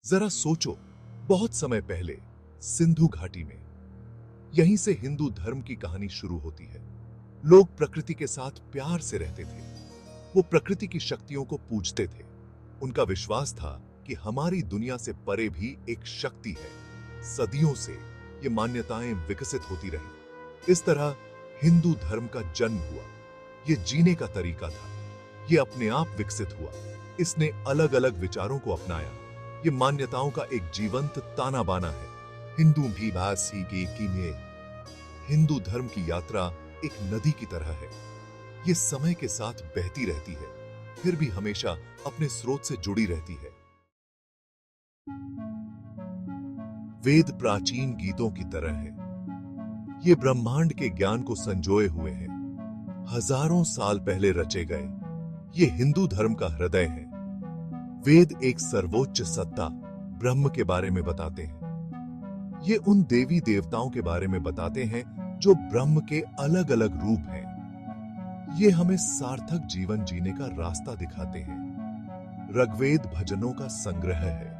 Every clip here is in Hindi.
जरा सोचो, बहुत समय पहले सिंधु घाटी में, यहीं से हिंदू धर्म की कहानी शुरू होती है। लोग प्रकृति के साथ प्यार से रहते थे। वो प्रकृति की शक्तियों को पूजते थे। उनका विश्वास था कि हमारी दुनिया से परे भी एक शक्ति है। सदियों से ये मान्यताएं विकसित होती रही। इस तरह हिंदू धर्म का जन्म हुआ। ये जीने का तरीका था। ये अपने आप विकसित हुआ। इसने अलग अलग विचारों को अपनाया। ये मान्यताओं का एक जीवंत ताना बाना है। हिंदू भी भासी की में हिंदू धर्म की यात्रा एक नदी की तरह है। ये समय के साथ बहती रहती है, फिर भी हमेशा अपने स्रोत से जुड़ी रहती है। वेद प्राचीन गीतों की तरह है। ये ब्रह्मांड के ज्ञान को संजोए हुए हैं। हजारों साल पहले रचे गए। ये हिंदू धर्म का हृदय है। वेद एक सर्वोच्च सत्ता ब्रह्म के बारे में बताते हैं। ये उन देवी देवताओं के बारे में बताते हैं जो ब्रह्म के अलग अलग रूप हैं। ये हमें सार्थक जीवन जीने का रास्ता दिखाते हैं। ऋग्वेद भजनों का संग्रह है।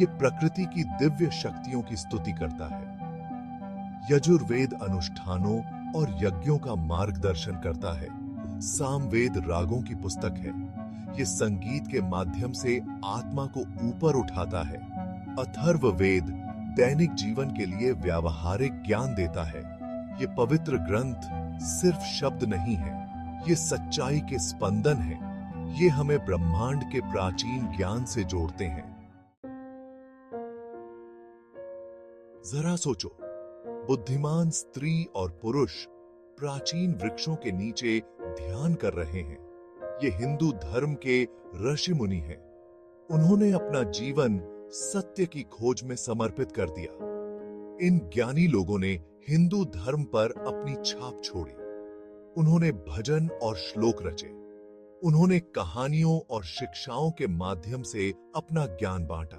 ये प्रकृति की दिव्य शक्तियों की स्तुति करता है। यजुर्वेद अनुष्ठानों और यज्ञों का मार्गदर्शन करता है। सामवेद रागों की पुस्तक है। ये संगीत के माध्यम से आत्मा को ऊपर उठाता है। अथर्ववेद दैनिक जीवन के लिए व्यावहारिक ज्ञान देता है। ये पवित्र ग्रंथ सिर्फ शब्द नहीं है, ये सच्चाई के स्पंदन है। ये हमें ब्रह्मांड के प्राचीन ज्ञान से जोड़ते हैं। जरा सोचो, बुद्धिमान स्त्री और पुरुष प्राचीन वृक्षों के नीचे ध्यान कर रहे हैं। ये हिंदू धर्म के ऋषि मुनि हैं। उन्होंने अपना जीवन सत्य की खोज में समर्पित कर दिया। इन ज्ञानी लोगों ने हिंदू धर्म पर अपनी छाप छोड़ी। उन्होंने भजन और श्लोक रचे। उन्होंने कहानियों और शिक्षाओं के माध्यम से अपना ज्ञान बांटा।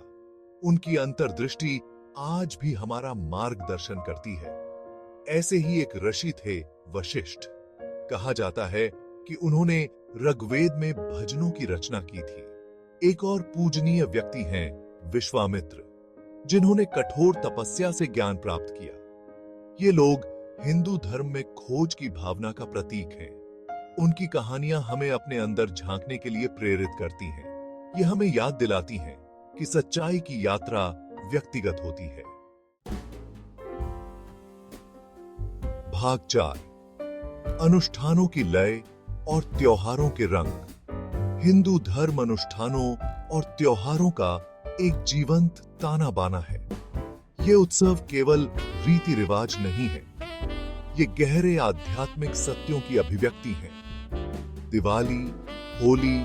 उनकी अंतर्दृष्टि आज भी हमारा मार्गदर्शन करती है। ऐसे ही एक ऋषि थे वशिष्ठ। कहा जाता है कि उन्होंने ऋग्वेद में भजनों की रचना की थी। एक और पूजनीय व्यक्ति हैं विश्वामित्र, जिन्होंने कठोर तपस्या से ज्ञान प्राप्त किया। ये लोग हिंदू धर्म में खोज की भावना का प्रतीक हैं। उनकी कहानियां हमें अपने अंदर झांकने के लिए प्रेरित करती हैं। ये हमें याद दिलाती हैं कि सच्चाई की यात्रा व्यक्तिगत होती है। भाग 4, अनुष्ठानों की लय और त्योहारों के रंग। हिंदू धर्म अनुष्ठानों और त्योहारों का एक जीवंत ताना बाना है। ये उत्सव केवल रीति रिवाज नहीं है, ये गहरे आध्यात्मिक सत्यों की अभिव्यक्ति है। दिवाली, होली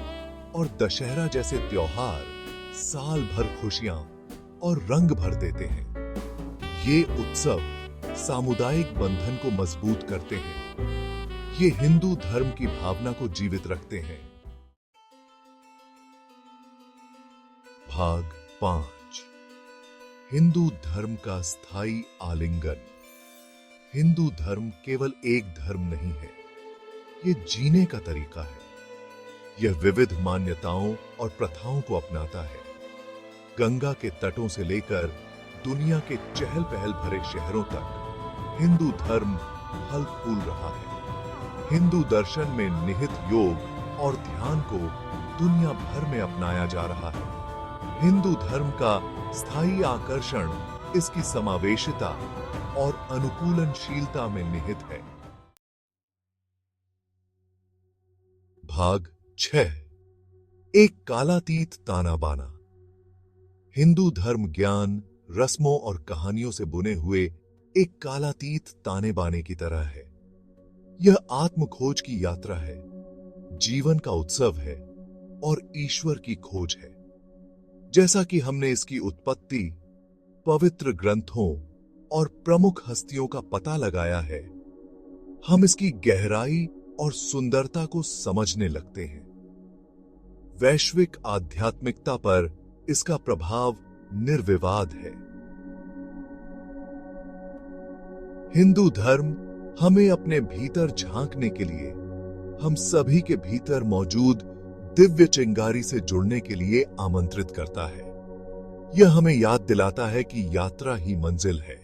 और दशहरा जैसे त्योहार साल भर खुशियां और रंग भर देते हैं। ये उत्सव सामुदायिक बंधन को मजबूत करते हैं। ये हिंदू धर्म की भावना को जीवित रखते हैं। भाग 5, हिंदू धर्म का स्थायी आलिंगन। हिंदू धर्म केवल एक धर्म नहीं है, ये जीने का तरीका है। यह विविध मान्यताओं और प्रथाओं को अपनाता है। गंगा के तटों से लेकर दुनिया के चहल पहल भरे शहरों तक हिंदू धर्म फल फूल रहा है। हिंदू दर्शन में निहित योग और ध्यान को दुनिया भर में अपनाया जा रहा है। हिंदू धर्म का स्थायी आकर्षण इसकी समावेशिता और अनुकूलनशीलता में निहित है। भाग 6, एक कालातीत ताना बाना। हिंदू धर्म ज्ञान, रस्मों और कहानियों से बुने हुए एक कालातीत ताने बाने की तरह है। यह आत्म खोज की यात्रा है, जीवन का उत्सव है और ईश्वर की खोज है। जैसा कि हमने इसकी उत्पत्ति, पवित्र ग्रंथों और प्रमुख हस्तियों का पता लगाया है, हम इसकी गहराई और सुंदरता को समझने लगते हैं। वैश्विक आध्यात्मिकता पर इसका प्रभाव निर्विवाद है। हिंदू धर्म हमें अपने भीतर झांकने के लिए, हम सभी के भीतर मौजूद दिव्य चिंगारी से जुड़ने के लिए आमंत्रित करता है। यह हमें याद दिलाता है कि यात्रा ही मंजिल है,